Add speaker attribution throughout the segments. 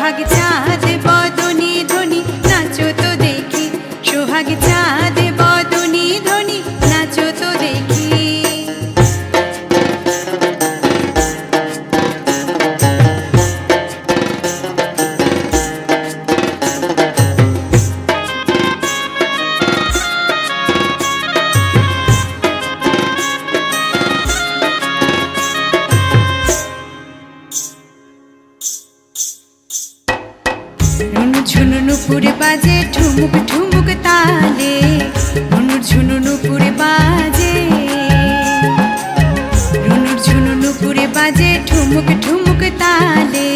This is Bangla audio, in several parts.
Speaker 1: সোহাগ চাঁদ বদনি ধ্বনি নাচো তো দেখি, সোহাগ চাঁদ বদনি ধ্বনি নাচো তো দেখি। ঝুনু নুপুরে বাজে ঠুমুক ঠুমুক তালে, রুনুর ঝুনু নুপুরে বাজে, রুনুর ঝুনু নুপুরে বাজে ঠুমুক ঠুমুক তালে,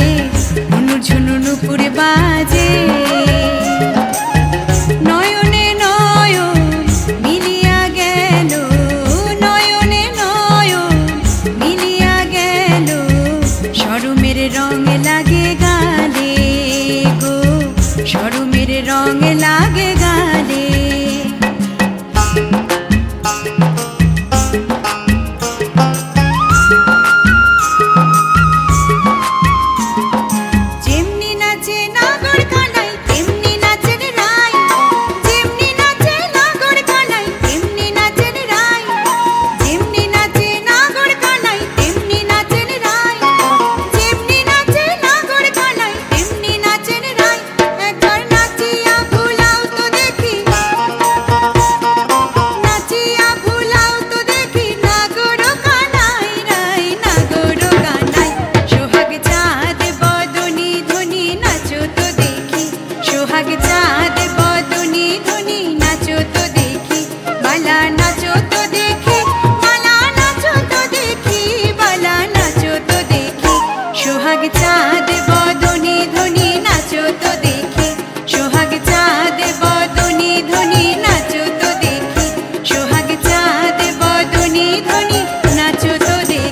Speaker 1: রুনুর ঝুনু নুপুরে বাজে। নয়নে নয়ন মিলিয়া গেল, নয়নে নয়ন মিলিয়া গেল, শরমের রং লাগে গালে গো, শরমের রং লাগে গালে। যেমনি নাচে নাগর কানাই তেমনি নাচেন রাই, যেমনি নাচে নাগর কানাই তেমনি নাচেন রাই, যেমনি নাচে নাগর কানাই তেমনি নাচেন রাই, যেমনি নাচে নাগর কানাই তেমনি নাচেন রাই। একবার নাচিয়া ভুলাও তো দেখি, নাচিয়া ভুলাও তো দেখি, নাগর কানাই রাই, নাগর কানাই। সোহাগ চাঁদ বদনি ধ্বনি নাচো তো দেখি, সোহাগ চাঁদ বদনি ধ্বনি নাচো তো দেখি, বালা নাচো তো দেখি, বালা নাচো তো দেখি, বালা নাচো তো দেখি। সোহাগ চাঁদ বদনি ধ্বনি নাচো তো দেখি, সোহাগ চাঁদ বদনি ধ্বনি নাচো তো দেখি, সোহাগ চাঁদ বদনি ধ্বনি নাচো তো দেখি।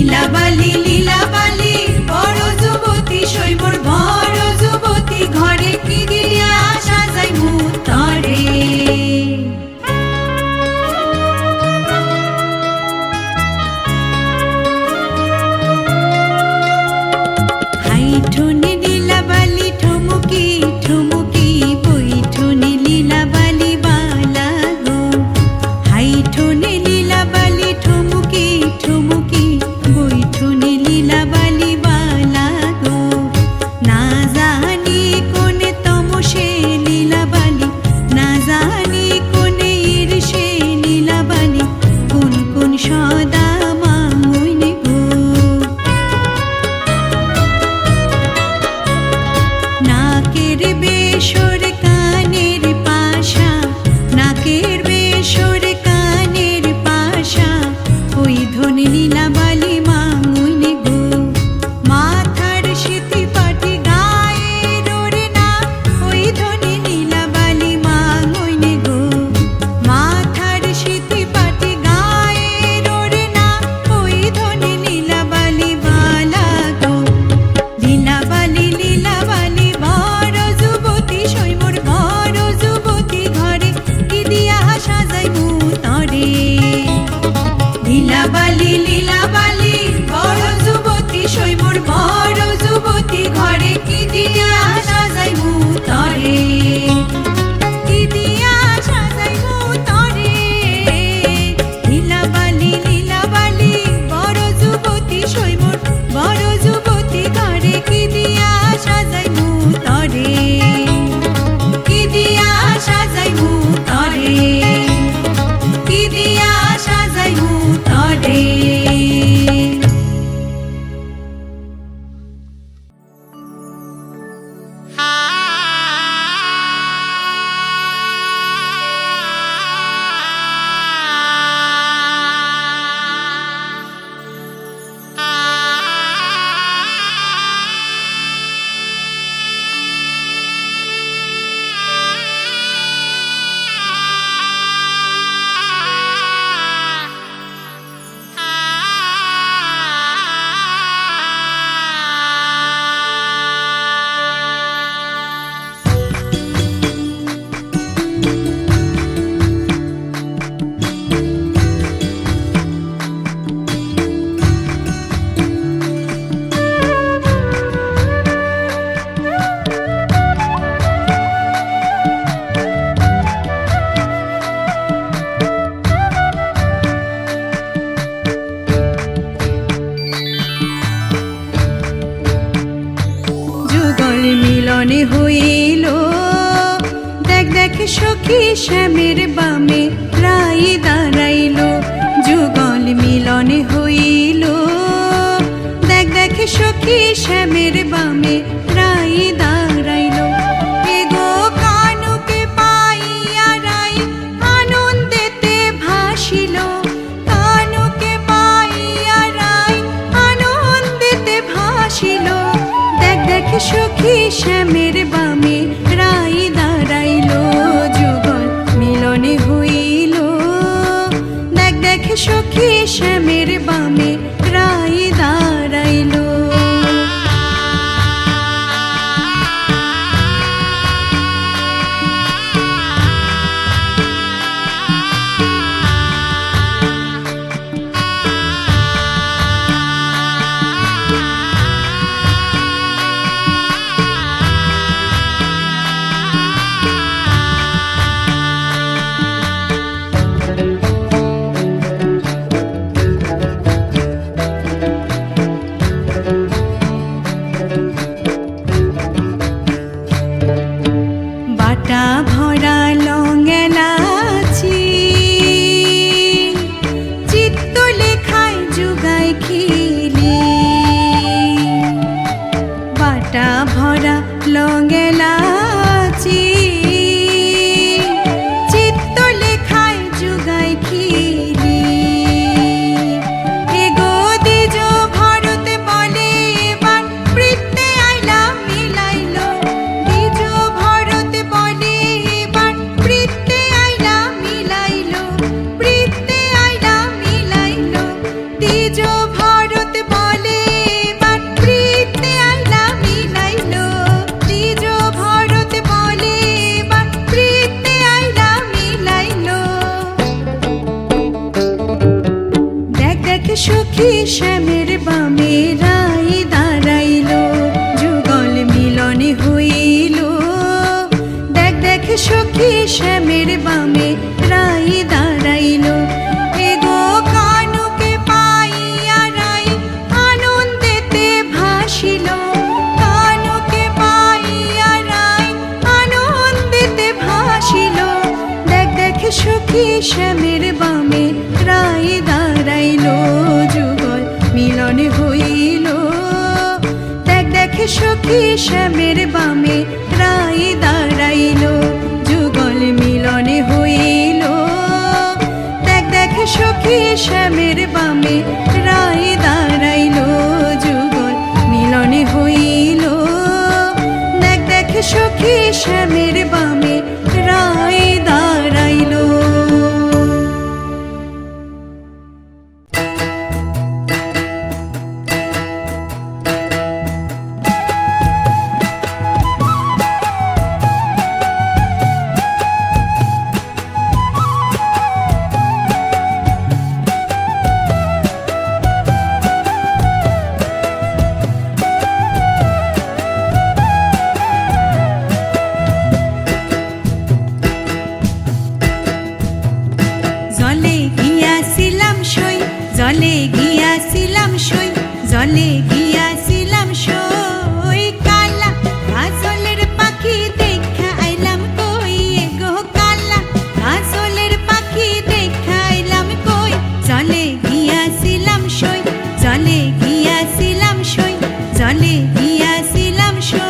Speaker 1: লীলাবালি লীলাবালি বড় যুবতী শৈবর বড় যুবতী ঘরে কি দিয়া সাজাই মুতরে হাইঠুনি লীলাবালি ঠুমুকি ঠুমুকি বইঠুনি লীলাবালি বালা গো হাইঠুনি লীলাবালি ঠুমুকি ঠুমুকি বইঠুনি লীলাবালি বালা গো না জানি কোনে তমসে লীলাবালি না জানি কোনে ঈর্ষে লীলাবালি কোন কোন সদা মাঙ্গুইনে গো নাকের বেসর কানের পাশা নাকের বেসর কানের পাশা ওই ধনে লীলাবালি মাঙ্গুইনে গো মাথার সিথি পাটি গায়ে ওরে না ওই ধনে লীলাবালি মাঙ্গুইনে গো মাথার সিথি পাটি গায়ে ওরে না ওই ধনে লীলাবালি বালা গো লীলাবালি লীলাবালি বড় যুবতী শৈবর বড় যুবতী ঘরে কি দিয়া সাজাই মুতরে লীলাবালি লীলাবালি বড় যুবতী শৈবর বড় যুবতী ঘরে কি দিয়া সাজাই মুতরে কি দিয়া সাজাই মুতরে লীলাবালি লীলাবালি বড় যুবতী শৈবর বড় যুবতী ঘরে কি দিয়া সাজাই মুতরে কি দিয়া সাজাই মুতরে কি দিয়া সাজাই মুতরে যুগল মিলনে হইল দেখ দেখ সখী শ্যামের বামে রাই দাঁড়াইল যুগল মিলনে হইল দেখ দেখ সখী শ্যামের বামে রাই দাঁড়াইল এগো কানুকে পাইয়া রাই আনন্দেতে ভাসিল কানুকে পাইয়া রাই আনন্দেতে ভাসিল দেখ দেখ সখী শ্যামের বামে রাই দাঁড়াইল যুগল মিলনে হইল দেখ দেখ সখী শ্যামের বামে রাই দাঁড়াইল শ্যামের বামে রায় দাঁড়াইল যুগল মিলন হইল। দেখ দেখ সখী শ্যামের বামে রায় দাঁড়াইল যুগল মিলন হইল। দেখ দেখ সখী শ্যামের বামে রায় দাঁড়াইল যুগল মিলন হইল। দেখ দেখ সখী শ্যামের বামে রায় দাঁড়াইল। জলে গিয়াছিলাম সই, জলে গিয়াছিলাম সই, কালা কাজলের পাখি দেখা আইলাম কই গো কালা কাজলের পাখি দেখা আইলাম কই। জলে গিয়াছিলাম সই, জলে গিয়াছিলাম সই, জলে গিয়াছিলাম সই।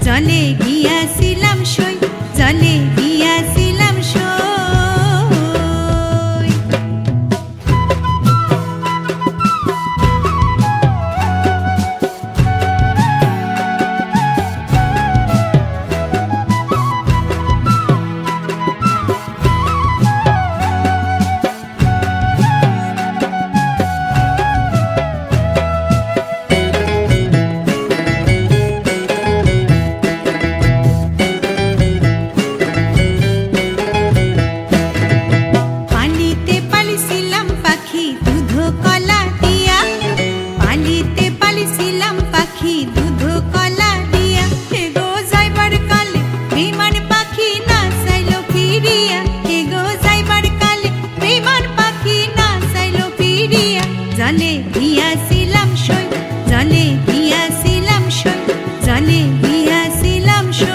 Speaker 1: জলে গিয়াছিলাম সই, জলে গিয়াছিলাম সই। জলে গিয়াছিলাম সই, জলে গিয়াছিলাম সই, জলে গিয়াছিলাম সই।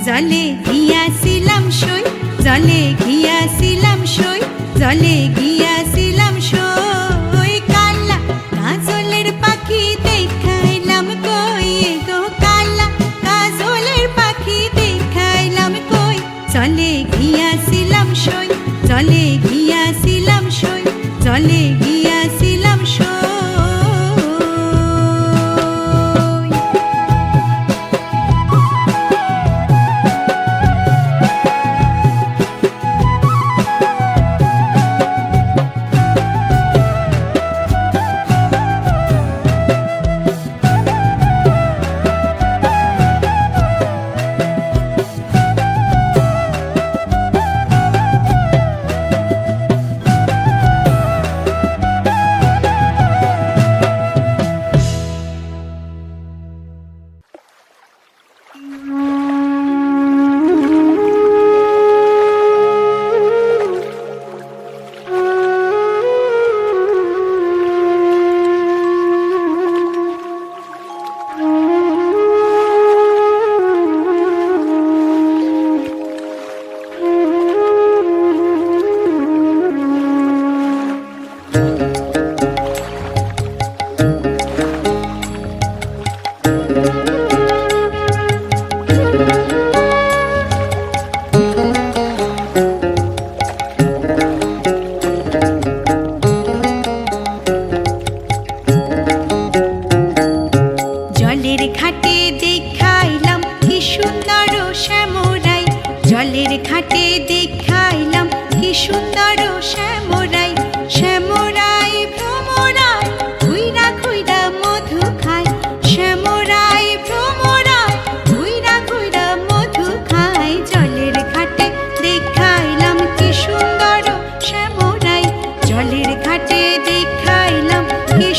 Speaker 1: জলে গিয়াছিলাম সই, জলে গিয়াছিলাম সই, জলে গিয়াছিলাম সই, কালা কাজলের পাখি দেখাইলাম কই গো কালা কাজলের পাখি দেখাইলাম কই। জলে গিয়াছিলাম সই, জলে গিয়াছিলাম সই, জলে গিয়াছিলাম সই।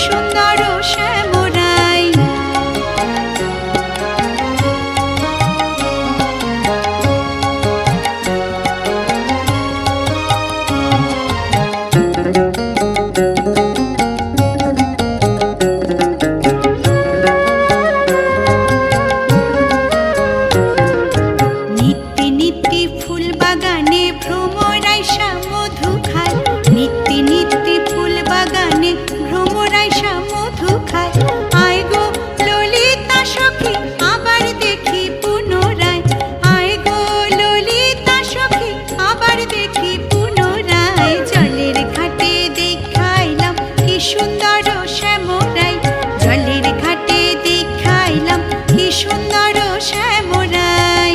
Speaker 1: সুন্দর শ্যামরাই। নিত্যি নিত্যি ফুল বাগানে ভ্রমরাই মধু খায়, নিত্যি নিত্যি ফুল বাগানে ভ্রমরাই মধু খায়। আয় গো ললিতা সখী আবার দেখি পুনরায়, আয় গো ললিতা সখী আবার দেখি পুনরায়। জলের ঘাটে দেখাইলাম কি সুন্দর শ্যামরাই, জলের ঘাটে দেখাইলাম কি সুন্দর শ্যামরাই।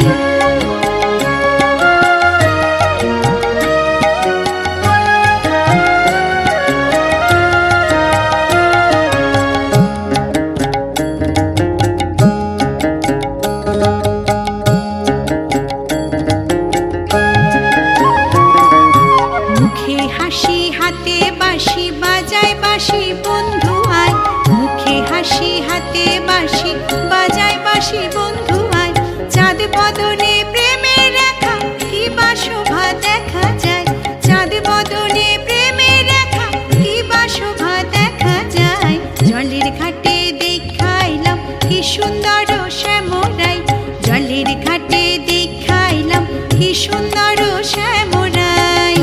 Speaker 1: মুখে হাসি হাতে বাঁশি বাজায় বাঁশি বন্ধু আয়, মুখে হাসি হাতে বাঁশি বাজায় বাঁশি বন্ধু আয়। চাঁদ বদনে প্রেমের রেখা কি বা শোভা দেখা যায়, চাঁদ বদনে প্রেমের রেখা কি বা শোভা দেখা যায়। জলের ঘাটে দেখাইলাম কি সুন্দর শ্যামরাই, জলের ঘাটে দেখাইলাম কি সুন্দর শ্যামরাই।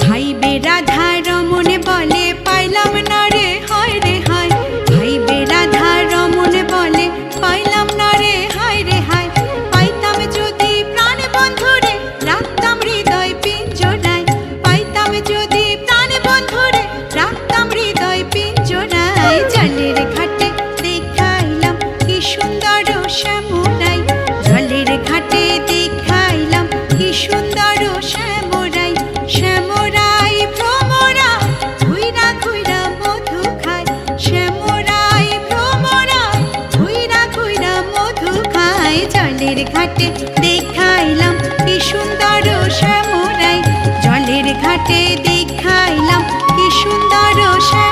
Speaker 1: ভাইবে রাধা রমন বলে পাইলাম না রে হয় রে হয়, ভাইবে রাধা রমন বলে পাইলাম না রে হায় রে হায়। পাইতাম যদি প্রাণ বন্ধুরে রাখতাম হৃদয় পিঞ্জরায়, পাইতাম যদি প্রাণ বন্ধুরে রাখতাম হৃদয় পিঞ্জরায়। জলের ঘাটে দেখাইলাম কি সুন্দর শ্যামরাই, জলের ঘাটে দেখাইলাম কি সুন্দর শ্যামরাই। শ্যামরাই ভ্রমরা ঘুইরা ঘুইরা মধু খায়, শ্যামরাই ভ্রমরা ঘুইরা ঘুইরা মধু খায়। জলের ঘাটে দেখাইলাম কি সুন্দর শ্যামরাই, জলের ঘাটে দেখাইলাম কি সুন্দর শ্যামরাই।